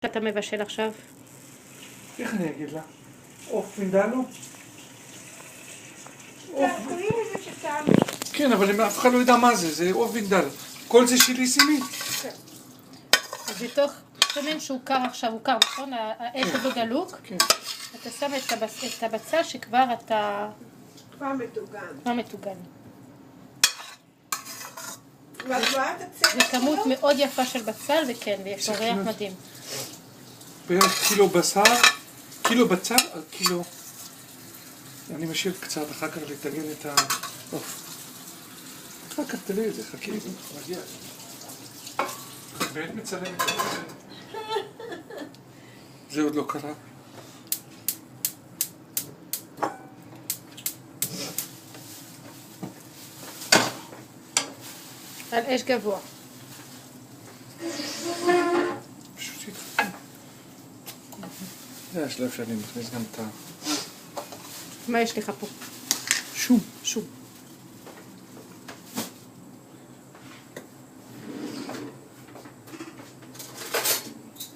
אתה מבשל עכשיו? איך אני אגיד לה? עוף וינדלו? קוראים לזה שטעם. כן, אבל אם אף אחד לא יודע מה זה, זה עוף וינדלו. כל זה שלי סימי? אז בתוך שמן שהוא קר עכשיו, הוא קר, נכון? האש עוד לא דלוק? כן. אתה שם את הבצל שכבר אתה... כבר מטוגן. כבר מטוגן. ואת רואה את הצבע זה כמות שלו? מאוד יפה של בצל, וכן, ויש לו ריח מדהים. בערך קילו בשר, קילו בצל על קילו. אני משאיר קצת אחר כך לטגן את העוף. אחר כך תראי את זה, חכי, מגיע. באמת מצלם את זה. זה עוד לא קרה. על אש גבוה. פשוט התחתן. זה השלב שאני מכניס גם את ה... מה יש לך פה? שום. שום.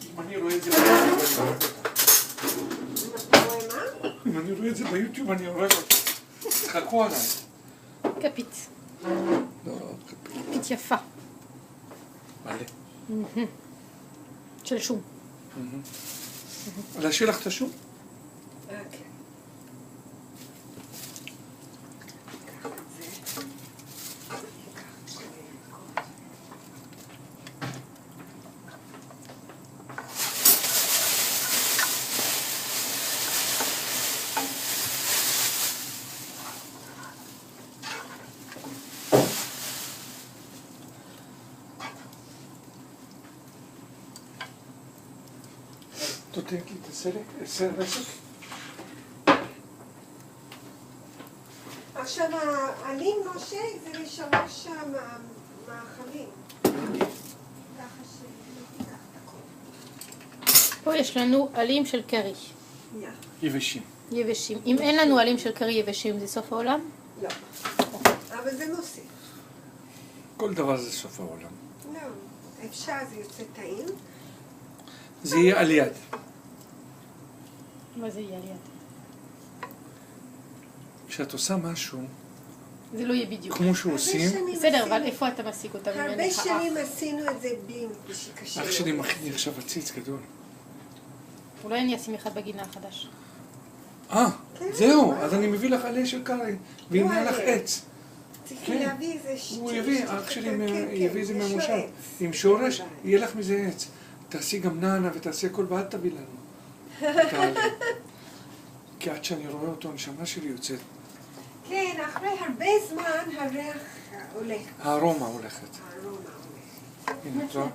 אם אני רואה את זה ביוטיוב, רואה מה? אם אני רואה את זה ביוטיוב, אני אוהב אותו. תחכו עליי. כפית. לא, כפית יפה. מלא. של שום. להשאיר לך את השום? כן. תותן לי את הסרק, רסק. עכשיו העלים משה זה לשלוש מאכלים. ככה שלא תיקח את הכל. פה יש לנו עלים של קרי. יבשים. יבשים. אם אין לנו עלים של קרי יבשים, זה סוף העולם? לא. אבל זה נושא. כל דבר זה סוף העולם. לא. אפשר, זה יוצא טעים. זה יהיה על יד. מה זה יהיה על יד? כשאת עושה משהו, זה לא יהיה בדיוק. כמו שעושים, בסדר, אבל איפה אתה משיג אותה? הרבה שנים עשינו את זה בלי שקשה. אח שלי מכין לי עכשיו עציץ גדול. אולי אני אשים אחד בגינה החדש. זהו, אז אני מביא לך עלה של קרי, וימנה לך עץ. צריכים להביא איזה הוא יביא, אח שלי יביא איזה ממושב. עם שורש, יהיה לך מזה עץ. תעשי גם נענה ותעשי הכל ואל תביא לנו. כי עד שאני רואה אותו, הנשמה שלי יוצאת. כן, אחרי הרבה זמן הריח הולך. הארומה הולכת. הארומה הולך. הנה, את רואה?